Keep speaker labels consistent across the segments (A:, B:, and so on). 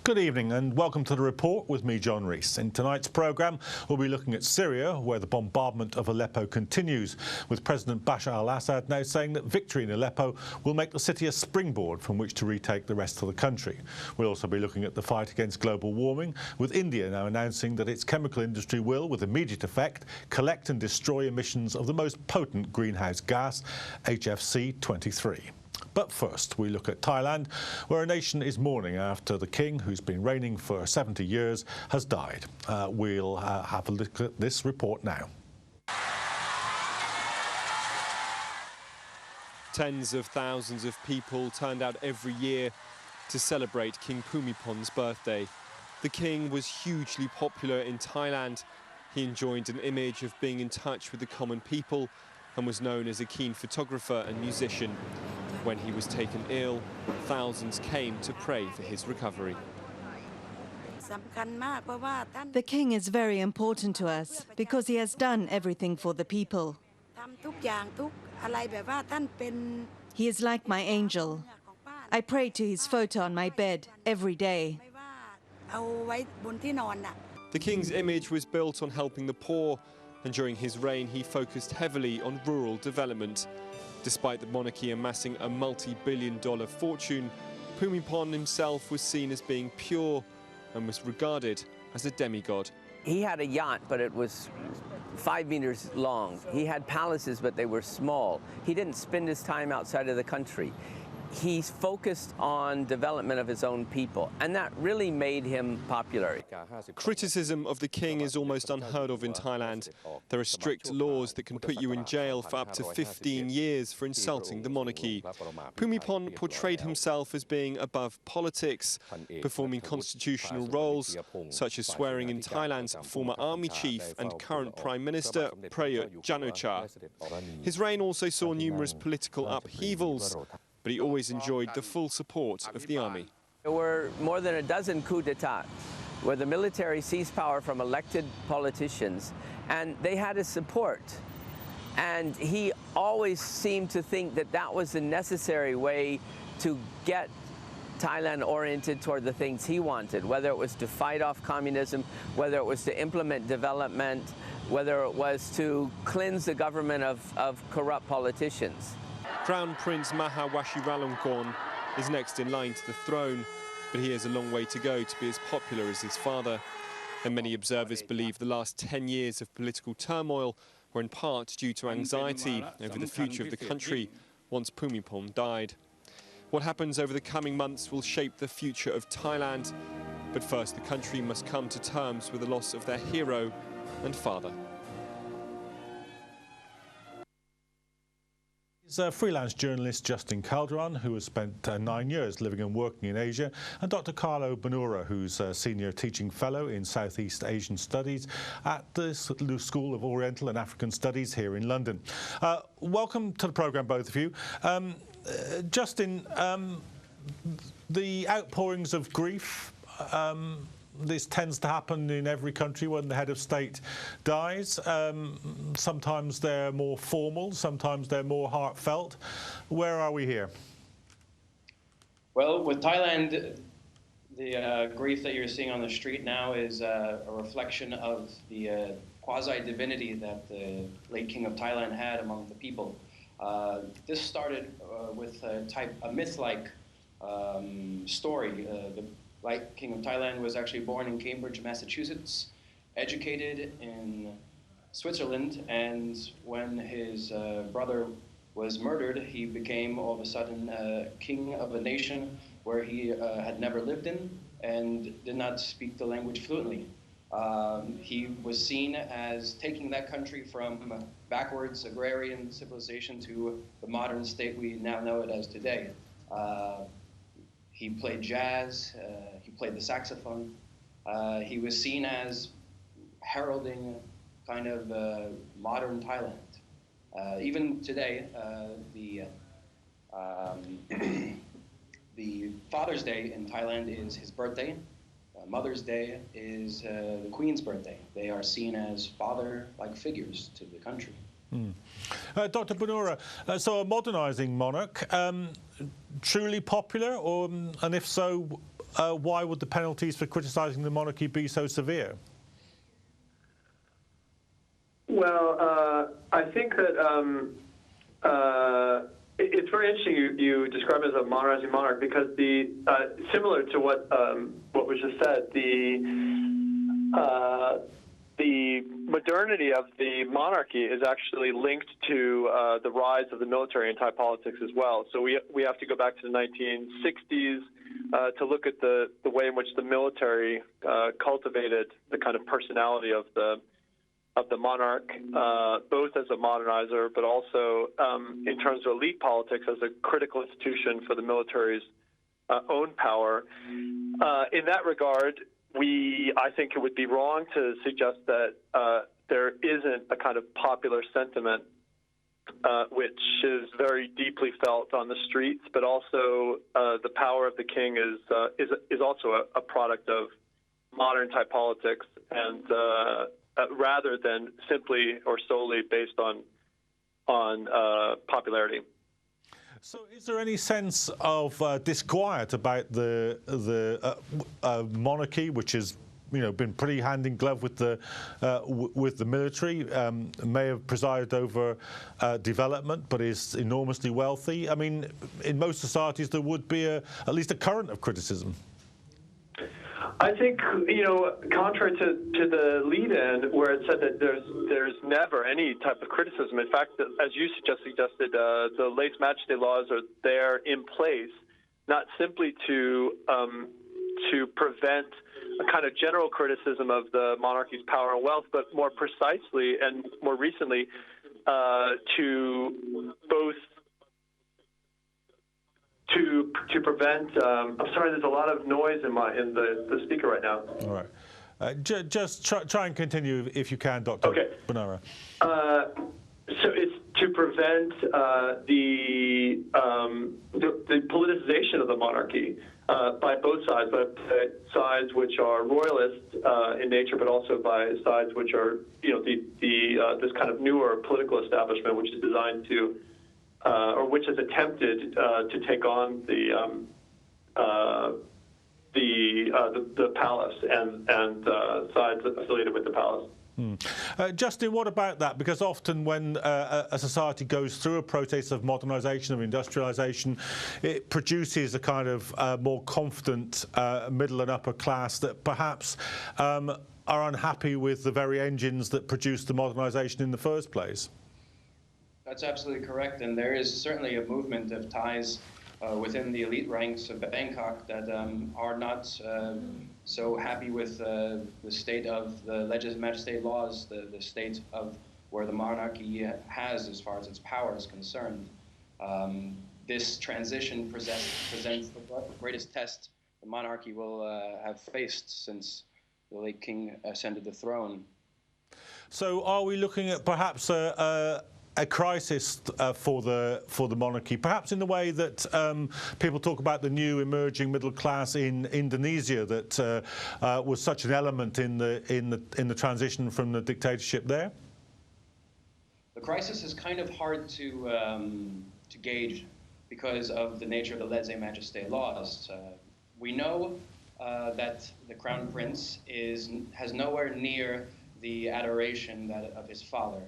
A: Good evening and welcome to The Report with me, John Rees. In tonight's programme, we'll be looking at Syria, where the bombardment of Aleppo continues, with President Bashar al-Assad now saying that victory in Aleppo will make the city a springboard from which to retake the rest of the country. We'll also be looking at the fight against global warming, with India now announcing that its chemical industry will, with immediate effect, collect and destroy emissions of the most potent greenhouse gas, HFC 23. But first, we look at Thailand, where a nation is mourning after the king, who's been reigning for 70 years, has died. We'll have a look at this report now.
B: Tens of thousands of people turned out every year to celebrate King Bhumibol's birthday. The king was hugely popular in Thailand. He enjoyed an image of being in touch with the common people and was known as a keen photographer and musician. When he was taken ill, thousands came to pray for his recovery.
C: The king is very important to us because he has done everything for the people. He is like my angel. I pray to his photo on my bed every day.
B: The king's image was built on helping the poor, and during his reign he focused heavily on rural development. Despite the monarchy amassing a multi-billion-dollar fortune, Bhumibol himself was seen as being pure and was regarded as a demigod.
D: He had a yacht, but it was 5 meters long. He had palaces, but they were small. He didn't spend his time outside of the country. He focused on development of his own people, and that really made him popular.
B: Criticism of the king is almost unheard of in Thailand. There are strict laws that can put you in jail for up to 15 years for insulting the monarchy. Bhumibol portrayed himself as being above politics, performing constitutional roles, such as swearing in Thailand's former army chief and current Prime Minister, Prayut Chan-o-cha. His reign also saw numerous political upheavals, but he always enjoyed the full support of the army.
D: There were more than a dozen coups d'etat where the military seized power from elected politicians, and they had his support. And he always seemed to think that that was the necessary way to get Thailand oriented toward the things he wanted, whether it was to fight off communism, whether it was to implement development, whether it was to cleanse the government of corrupt politicians.
B: Crown Prince Maha Vajiralongkorn is next in line to the throne, but he has a long way to go to be as popular as his father. And many observers believe the last 10 years of political turmoil were in part due to anxiety over the future of the country once Bhumibol died. What happens over the coming months will shape the future of Thailand, but first the country must come to terms with the loss of their hero and father.
A: He's a freelance journalist, Justin Calderon, who has spent 9 years living and working in Asia, and Dr. Carlo Bonura, who's a senior teaching fellow in Southeast Asian Studies at the School of Oriental and African Studies here in London. Welcome to the programme, both of you. Justin, the outpourings of grief, this tends to happen in every country when the head of state dies. Sometimes they're more formal, sometimes they're more heartfelt. Where are we here?
E: Well, with Thailand, the grief that you're seeing on the street now is a reflection of the quasi-divinity that the late King of Thailand had among the people. This started with a myth-like story. The Like King of Thailand was actually born in Cambridge, Massachusetts, educated in Switzerland, and when his brother was murdered, he became all of a sudden king of a nation where he had never lived in and did not speak the language fluently. He was seen as taking that country from backwards agrarian civilization to the modern state we now know it as today. He played jazz, he played the saxophone. He was seen as heralding kind of modern Thailand. Even today, the Father's Day in Thailand is his birthday. Mother's Day is the Queen's birthday. They are seen as father-like figures to the country.
A: Dr. Bonura, so a modernising monarch, truly popular, and if so, why would the penalties for criticising the monarchy be so severe?
F: Well, I think that it's very interesting you describe it as a modernizing monarch, because similar to what was just said, the modernity of the monarchy is actually linked to the rise of the military and Thai politics as well. So we have to go back to the 1960s to look at the way in which the military cultivated the kind of personality of the monarch, both as a modernizer, but also in terms of elite politics as a critical institution for the military's own power. In that regard, I think it would be wrong to suggest that there isn't a kind of popular sentiment which is very deeply felt on the streets, but also the power of the king is also a product of modern Thai politics, and rather than simply or solely based on popularity.
A: So, is there any sense of disquiet about the monarchy, which has been pretty hand in glove with the military, may have presided over development, but is enormously wealthy? I mean, in most societies there would be at least a current of criticism.
F: I think, contrary to the lead-in, where it said that there's never any type of criticism. In fact, as you suggested, the late Majesty laws are there in place, not simply to prevent a kind of general criticism of the monarchy's power and wealth, but more precisely and more recently to both to prevent. I'm sorry, there's a lot of noise in the speaker right now.
A: All right, just try and continue if you can, Dr.
F: Okay.
A: Bonura.
F: So it's to prevent the politicization of the monarchy by both sides, by sides which are royalist in nature, but also by sides which are, this kind of newer political establishment, which is designed to, or which has attempted to take on the palace and sides affiliated with the palace.
A: Justin, what about that? Because often when a society goes through a process of modernisation, of industrialisation, it produces a kind of more confident middle and upper class that perhaps are unhappy with the very engines that produced the modernisation in the first place.
E: That's absolutely correct, and there is certainly a movement of Thais within the elite ranks of Bangkok that are not so happy with the state of the Majesty laws, the state of where the monarchy has as far as its power is concerned. This transition presents the greatest test the monarchy will have faced since the late king ascended the throne.
A: So are we looking at perhaps a crisis for the monarchy, perhaps in the way that people talk about the new emerging middle class in Indonesia, that was such an element in the transition from the dictatorship there?
E: The crisis is kind of hard to gauge because of the nature of the Lese Majesty laws. We know that the Crown Prince has nowhere near the adoration of his father.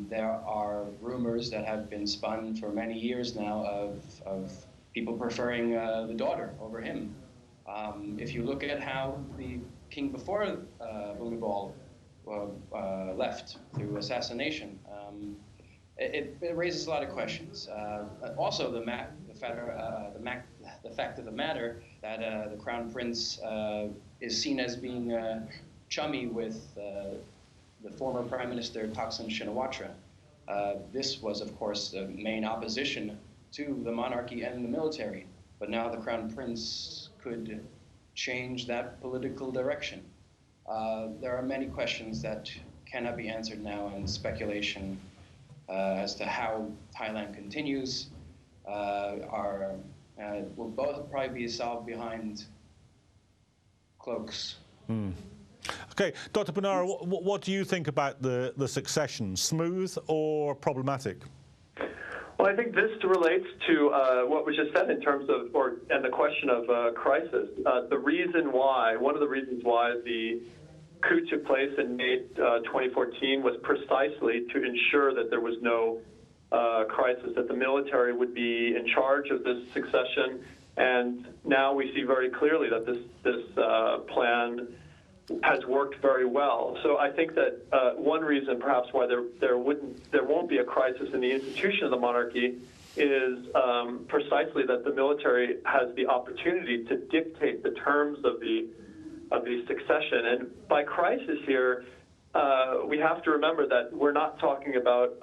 E: There are rumors that have been spun for many years now of people preferring the daughter over him. If you look at how the king before Bhumibol left through assassination, it raises a lot of questions. Also, the fact of the matter that the Crown Prince is seen as being chummy with the former Prime Minister Thaksin Shinawatra. This was, of course, the main opposition to the monarchy and the military. But now the Crown Prince could change that political direction. There are many questions that cannot be answered now, and speculation as to how Thailand continues will both probably be solved behind cloaks.
A: Okay, Dr. Bonura, what do you think about the succession? Smooth or problematic?
F: Well, I think this relates to what was just said in terms of, and the question of crisis. One of the reasons why the coup took place in May 2014 was precisely to ensure that there was no crisis, that the military would be in charge of this succession. And now we see very clearly that this plan has worked very well. So I think that one reason perhaps why there won't be a crisis in the institution of the monarchy is precisely that the military has the opportunity to dictate the terms of the succession. And by crisis here, we have to remember that we're not talking about,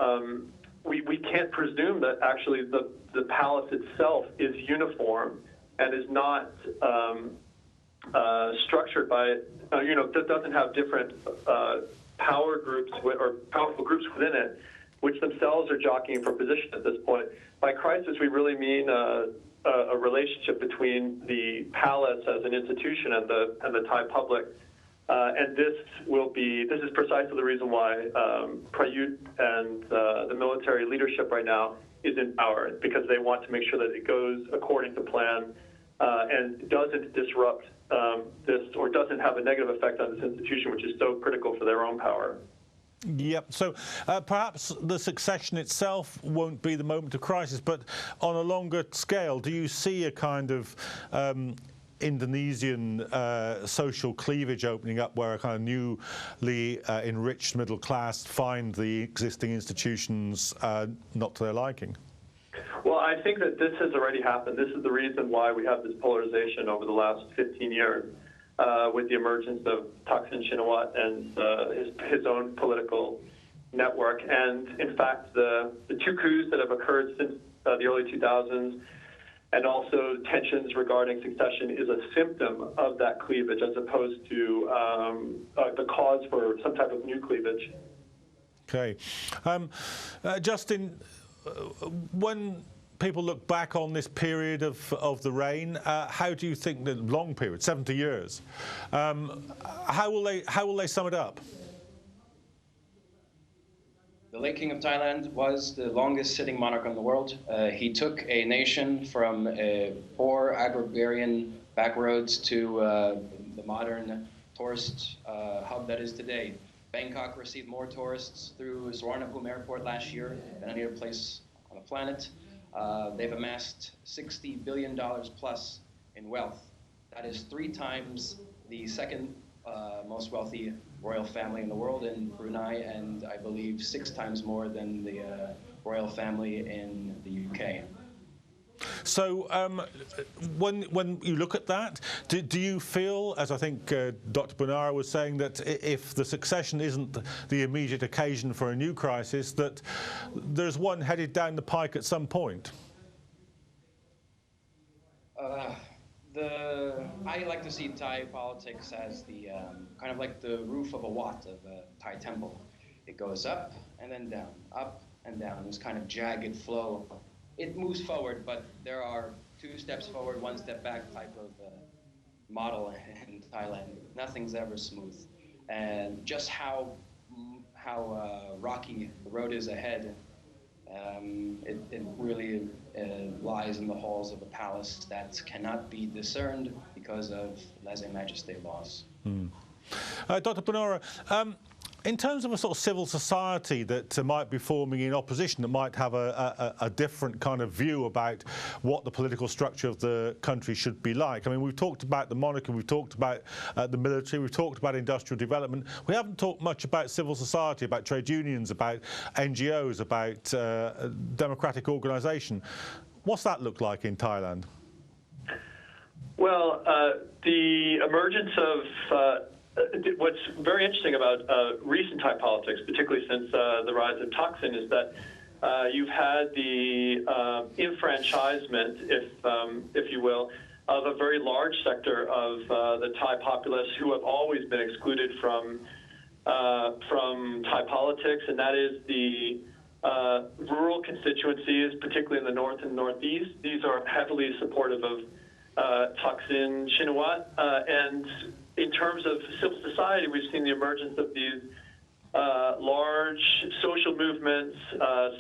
F: we can't presume that actually the palace itself is uniform and is not structured by, that doesn't have different power groups or powerful groups within it, which themselves are jockeying for position at this point. By crisis, we really mean a relationship between the palace as an institution and the Thai public. And this is precisely the reason why Prayut and the military leadership right now is in power, because they want to make sure that it goes according to plan and doesn't disrupt this, or doesn't have a negative effect on this institution, which is so critical for their own power.
A: Yep. So perhaps the succession itself won't be the moment of crisis, but on a longer scale, do you see a kind of Indonesian social cleavage opening up, where a kind of newly enriched middle class find the existing institutions not to their liking?
F: Well, I think that this has already happened. This is the reason why we have this polarization over the last 15 years with the emergence of Thaksin Shinawatra and his own political network. And in fact, the two coups that have occurred since the early 2000s, and also tensions regarding succession, is a symptom of that cleavage, as opposed to the cause for some type of new cleavage.
A: Okay. Justin, when people look back on this period of the reign, how do you think, the long period, 70 years, how will they sum it up?
E: The late King of Thailand was the longest sitting monarch in the world. He took a nation from a poor agrarian backroads to the modern tourist hub that is today. Bangkok received more tourists through Suvarnabhumi Airport last year than any other place on the planet. They've amassed $60 billion plus in wealth. That is 3 times the second most wealthy royal family in the world in Brunei, and I believe 6 times more than the royal family in the UK.
A: So when you look at that, do you feel, as I think Dr. Bonura was saying, that if the succession isn't the immediate occasion for a new crisis, that there's one headed down the pike at some point?
E: I like to see Thai politics as the kind of like the roof of a Wat of a Thai temple. It goes up and then down, up and down. This kind of jagged flow. It moves forward, but there are 2 steps forward, 1 step back type of model in Thailand. Nothing's ever smooth, and just how rocky the road is ahead. It really lies in the halls of a palace that cannot be discerned because of lèse-majesté laws.
A: Dr. Bonura, in terms of a sort of civil society that might be forming in opposition, that might have a different kind of view about what the political structure of the country should be like. I mean, we've talked about the monarchy, we've talked about the military, we've talked about industrial development. We haven't talked much about civil society, about trade unions, about NGOs, about democratic organisation. What's that look like in Thailand?
F: Well, the emergence of what's very interesting about recent Thai politics, particularly since the rise of Thaksin, is that you've had the enfranchisement, if you will, of a very large sector of the Thai populace who have always been excluded from Thai politics, and that is the rural constituencies, particularly in the north and northeast. These are heavily supportive of Thaksin Shinawatra, and in terms of civil society, we've seen the emergence of these large social movements,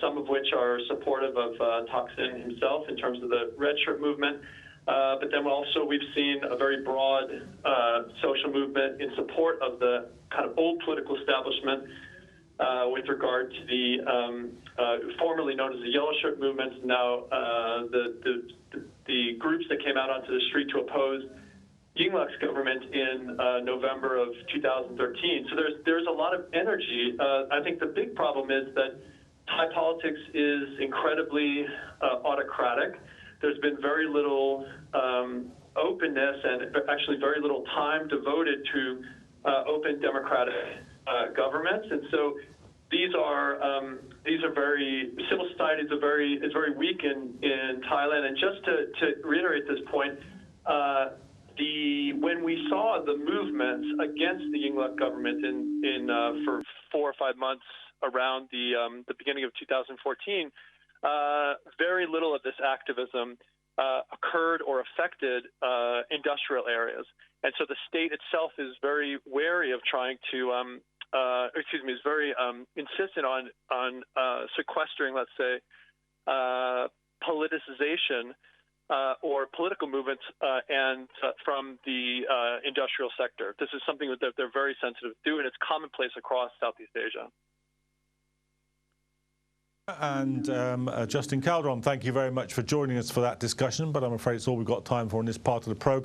F: some of which are supportive of Thaksin himself in terms of the red shirt movement. But then also we've seen a very broad social movement in support of the kind of old political establishment with regard to the formerly known as the yellow shirt movement, now the groups that came out onto the street to oppose Yingluck's government in November of 2013. So there's a lot of energy. I think the big problem is that Thai politics is incredibly autocratic. There's been very little openness and actually very little time devoted to open democratic governments, and so these are very, civil society is very weak in Thailand. And just to reiterate this point, when we saw the movements against the Yingluck government for 4 or 5 months around the beginning of 2014, very little of this activism occurred or affected industrial areas, and so the state itself is very wary of trying to, is very insistent on sequestering, let's say, politicization or political movements and from the industrial sector. This is something that they're very sensitive to, and it's commonplace across Southeast Asia.
A: And Justin Calderon, thank you very much for joining us for that discussion, but I'm afraid it's all we've got time for in this part of the programme.